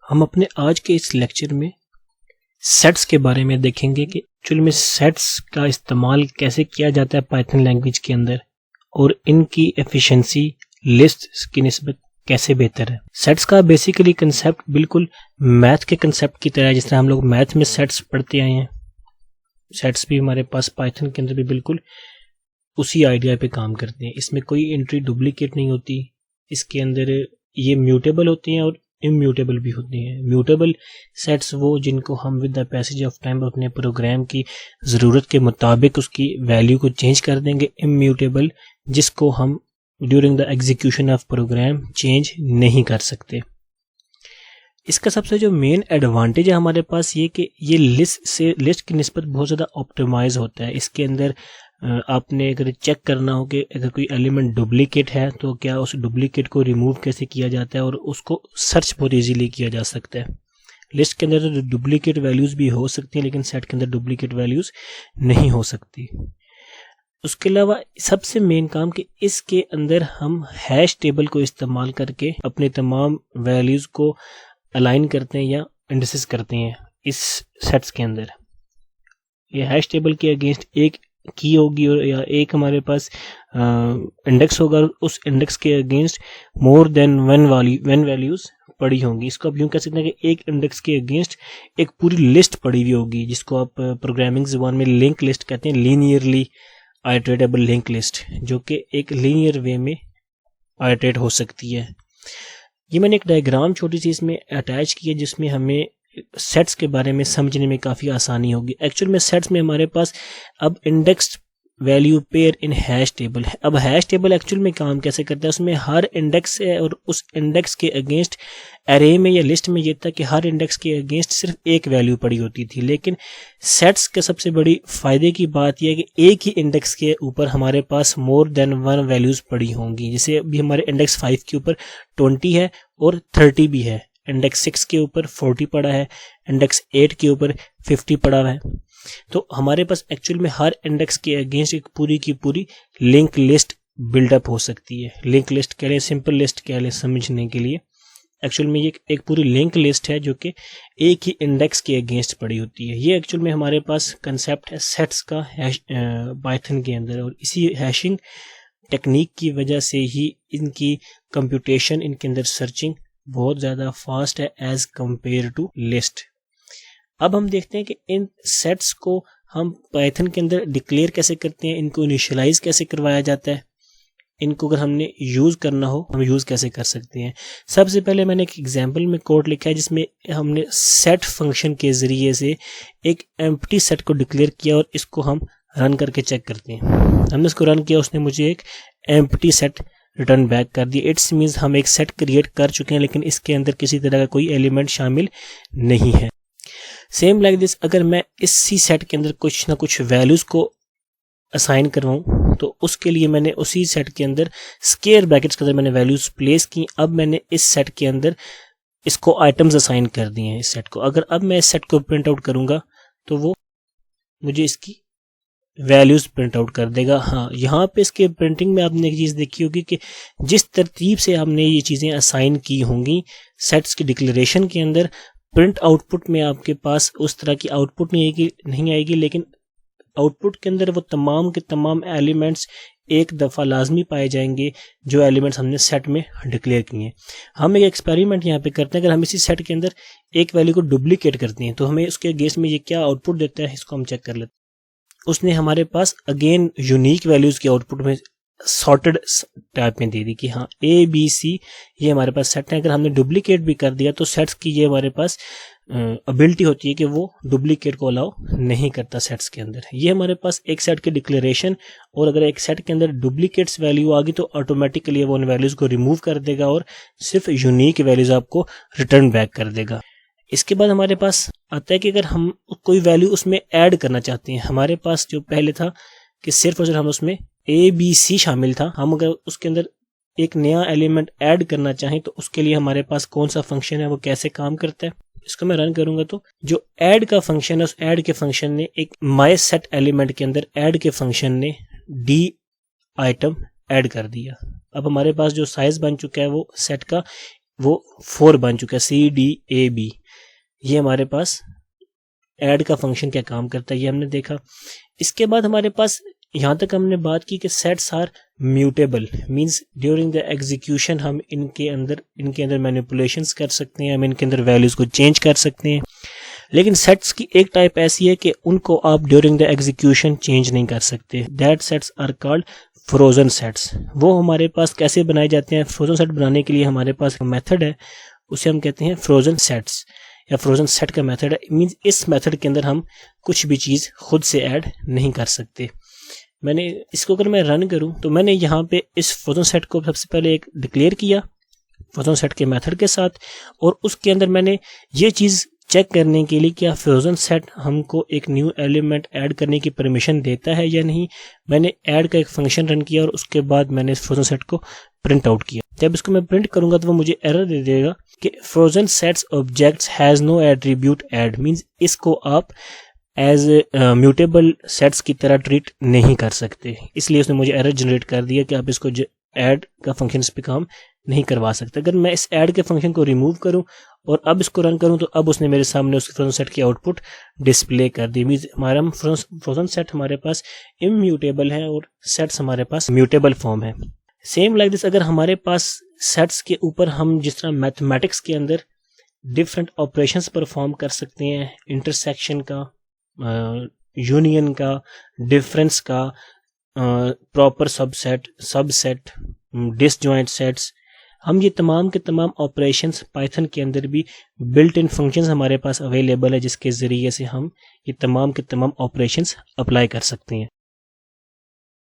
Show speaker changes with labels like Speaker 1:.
Speaker 1: हम अपने आज के इस लेक्चर में सेट्स के बारे में देखेंगे कि एक्चुअल में सेट्स का इस्तेमाल कैसे किया जाता है पाइथन लैंग्वेज के अंदर और इनकी एफिशिएंसी लिस्ट्स की निस्बत कैसे बेहतर है। सेट्स का बेसिकली कंसेप्ट बिल्कुल मैथ के कंसेप्ट की तरह है, जिस तरह हम लोग मैथ में सेट्स पढ़ते आए हैं। सेट्स भी हमारे पास पाइथन के अंदर भी बिल्कुल उसी आइडिया पे काम करते हैं। इसमें कोई एंट्री डुप्लीकेट नहीं होती। इसके अंदर ये म्यूटेबल होती हैं और इम्यूटेबल भी होती हैं। म्यूटेबल सेट्स वो जिनको हम with the passage of time अपने प्रोग्राम की ज़रूरत के मुताबिक उसकी वैल्यू को चेंज कर देंगे। इम्यूटेबल जिसको हम during the execution of program change नहीं कर सकते। इसका सबसे जो मेन एडवांटेज है हमारे पास ये कि ये लिस्ट की निस्बत बहुत ज़्यादा ऑप्टिमाइज होता है। इसके अंदर आपने अगर चेक करना हो कि अगर कोई एलिमेंट डुप्लीकेट है तो क्या उस डुप्लीकेट को रिमूव कैसे किया जाता है और उसको सर्च बहुत इजीली किया जा सकता है। लिस्ट के अंदर तो डुप्लीकेट वैल्यूज़ भी हो सकती हैं, लेकिन सेट के अंदर डुप्लीकेट वैल्यूज़ नहीं हो सकती। उसके अलावा सबसे मेन काम कि इसके अंदर हम हैश टेबल को इस्तेमाल करके अपने तमाम वैल्यूज़ को अलाइन करते हैं या इंडिसेस करते हैं। इस सेट्स के अंदर ये हैश टेबल के अगेंस्ट एक की होगी और या एक हमारे पास इंडेक्स होगा, उस इंडेक्स के against more than one values पड़ी होंगी। इसको आप यूँ कह सकते हैं कि एक इंडेक्स के अगेंस्ट एक पूरी लिस्ट पड़ी हुई होगी, जिसको आप प्रोग्रामिंग ज़बान में लिंक लिस्ट कहते हैं, लीनियरली आइटरेटेबल लिंक लिस्ट, जो कि एक लीनियर वे में आइटरेट हो सकती है। ये मैंने एक डायग्राम छोटी सी इसमें अटैच की है, जिसमें हमें सेट्स के बारे में समझने में काफ़ी आसानी होगी। एक्चुअल में सेट्स में हमारे पास अब इंडेक्स वैल्यू पेयर इन हैश टेबल है। अब हैश टेबल एक्चुअल में काम कैसे करता है, उसमें हर इंडेक्स है और उस इंडेक्स के अगेंस्ट एरे में या लिस्ट में ये था कि हर इंडेक्स के अगेंस्ट सिर्फ एक वैल्यू पड़ी होती थी। लेकिन सेट्स के सबसे बड़ी फ़ायदे की बात यह है कि एक ही इंडेक्स के ऊपर हमारे पास मोर देन वन वैल्यूज़ पड़ी होंगी। जैसे अभी हमारे इंडेक्स 5 के ऊपर 20 है और 30 भी है, इंडेक्स 6 के ऊपर 40 पड़ा है, इंडेक्स 8 के ऊपर 50 पड़ा हुआ है। तो हमारे पास एक्चुअल में हर इंडेक्स के अगेंस्ट एक पूरी की पूरी लिंक लिस्ट बिल्डअप हो सकती है। लिंक लिस्ट कह लें, सिंपल लिस्ट कह लें समझने के लिए। एक्चुअल में ये एक पूरी लिंक लिस्ट है जो कि एक ही इंडेक्स के अगेंस्ट पड़ी होती है। ये एक्चुअल में हमारे पास कंसेप्ट है सेट्स का पाइथन के अंदर, और इसी हैशिंग टेक्निक की वजह से ही इनकी कंप्यूटेशन, इनके अंदर सर्चिंग बहुत ज़्यादा फास्ट है एज कंपेयर टू लिस्ट। अब हम देखते हैं कि इन सेट्स को हम पाइथन के अंदर डिक्लेयर कैसे करते हैं, इनको इनिशियलाइज कैसे करवाया जाता है, इनको अगर हमने यूज़ करना हो हम यूज़ कैसे कर सकते हैं। सबसे पहले मैंने एक एग्जांपल में कोड लिखा है, जिसमें हमने सेट फंक्शन के ज़रिए से एक एम्प्टी सेट को डिक्लेयर किया और इसको हम रन करके चेक करते हैं। हमने इसको रन किया, उसने मुझे एक एम्प्टी सेट रिटर्न बैक कर दिया। इट्स मीन्स हम एक सेट क्रिएट कर चुके हैं, लेकिन इसके अंदर किसी तरह का कोई एलिमेंट शामिल नहीं है। सेम लाइक दिस, अगर मैं इसी सेट के अंदर कुछ ना कुछ वैल्यूज़ को असाइन करवाऊँ तो उसके लिए मैंने उसी सेट के अंदर स्क्वायर ब्रैकेट्स के अंदर मैंने वैल्यूज़ प्लेस की। अब मैंने इस सेट के अंदर इसको आइटम्स असाइन कर दिए हैं इस सेट को। अगर अब मैं इस सेट को प्रिंट आउट करूँगा तो वो मुझे इसकी वैल्यूज़ प्रिंट आउट कर देगा। हाँ, यहाँ पे इसके प्रिंटिंग में आपने एक चीज़ देखी होगी कि जिस तरतीब से हमने ये चीज़ें असाइन की होंगी सेट्स की डिक्लेरेशन के अंदर, प्रिंट आउटपुट में आपके पास उस तरह की आउटपुट नहीं आएगी, लेकिन आउटपुट के अंदर वो तमाम के तमाम एलिमेंट्स एक दफ़ा लाजमी पाए जाएंगे जो एलिमेंट्स हमने सेट में डिक्लेयर किए हैं। हम एक एक्सपेरिमेंट यहाँ पे करते हैं। अगर हम इसी सेट के अंदर एक वैल्यू को डुप्लीकेट करते हैं तो हमें उसके अगेंस्ट में ये क्या आउटपुट देता है, इसको हम चेक कर लेते हैं। उसने हमारे पास अगेन यूनिक वैल्यूज़ के आउटपुट में सॉर्टेड टाइप में दे दी कि हाँ ABC ये हमारे पास सेट है। अगर हमने डुप्लीकेट भी कर दिया तो सेट्स की ये हमारे पास एबिलिटी होती है कि वो डुप्लीकेट को अलाउ नहीं करता सेट्स के अंदर। ये हमारे पास एक सेट के डिक्लेरेशन, और अगर एक सेट के अंदर डुप्लीकेट्स वैल्यू आ गई तो ऑटोमेटिकली वो उन वैल्यूज़ को रिमूव कर देगा और सिर्फ यूनिक वैल्यूज़ आपको रिटर्न बैक कर देगा। इसके बाद हमारे पास आता है कि अगर हम कोई वैल्यू उसमें ऐड करना चाहते हैं, हमारे पास जो पहले था कि सिर्फ और सिर्फ हम उसमें ABC शामिल था, हम अगर उसके अंदर एक नया एलिमेंट ऐड करना चाहें तो उसके लिए हमारे पास कौन सा फंक्शन है, वो कैसे काम करता है। इसको मैं रन करूंगा तो जो ऐड का फंक्शन है, उस ऐड के फंक्शन ने एक माय सेट एलिमेंट के अंदर ऐड के फंक्शन ने D आइटम ऐड कर दिया। अब हमारे पास जो साइज बन चुका है वो सेट का वो 4 बन चुका है, CDAB। ये हमारे पास ऐड का फंक्शन क्या काम करता है ये हमने देखा। इसके बाद हमारे पास यहाँ तक हमने बात की कि sets are mutable, means during the execution हम इनके अंदर मैनिपुलेशंस कर सकते हैं, हम इनके अंदर वैल्यूज को चेंज कर सकते हैं। लेकिन सेट्स की एक टाइप ऐसी है कि उनको आप ड्यूरिंग द एग्जीक्यूशन चेंज नहीं कर सकते। That sets are called frozen sets. वो हमारे पास कैसे बनाए जाते हैं? फ्रोजन सेट बनाने के लिए हमारे पास मेथड है, उसे हम कहते हैं फ्रोजन सेट्स या फ्रोजन सेट का मेथड है। मींस इस मेथड के अंदर हम कुछ भी चीज़ खुद से ऐड नहीं कर सकते। मैंने इसको अगर मैं रन करूं तो मैंने यहाँ पे इस फ्रोजन सेट को सबसे पहले एक डिक्लेयर किया फ्रोजन सेट के मेथड के साथ, और उसके अंदर मैंने ये चीज़ चेक करने के लिए क्या फ्रोजन सेट हमको एक न्यू एलिमेंट ऐड करने की परमिशन देता है या नहीं, मैंने ऐड का एक फंक्शन रन किया और उसके बाद मैंने इस फ्रोजन सेट को प्रिंट आउट किया। जब इसको मैं प्रिंट करूंगा तो वो मुझे एरर दे देगा कि frozen sets objects has no attribute add, means इसको आप एज म्यूटेबल सेट्स की तरह ट्रीट नहीं कर सकते। इसलिए उसने मुझे एरर जनरेट कर दिया कि आप इसको ऐड का फंक्शन इस पे काम नहीं करवा सकते। अगर मैं इस ऐड के फंक्शन को रिमूव करूं और अब इसको रन करूं तो अब उसने मेरे सामने उस फ्रोजन सेट की आउटपुट डिस्प्ले कर दी। मींस हमारा फ्रोजन सेट हमारे पास इम्यूटेबल है और सेट्स हमारे पास म्यूटेबल फॉर्म है। सेम लाइक दिस, अगर हमारे पास सेट्स के ऊपर हम जिस तरह मैथमेटिक्स के अंदर डिफरेंट ऑपरेशंस परफॉर्म कर सकते हैं, इंटरसेक्शन का, यूनियन का, डिफरेंस का, प्रॉपर सबसेट, डिसजॉइंट सेट्स, हम ये तमाम के तमाम ऑपरेशंस पाइथन के अंदर भी बिल्ट इन फंक्शंस हमारे पास अवेलेबल है, जिसके ज़रिए से हम ये तमाम के तमाम ऑपरेशंस अप्लाई कर सकते हैं।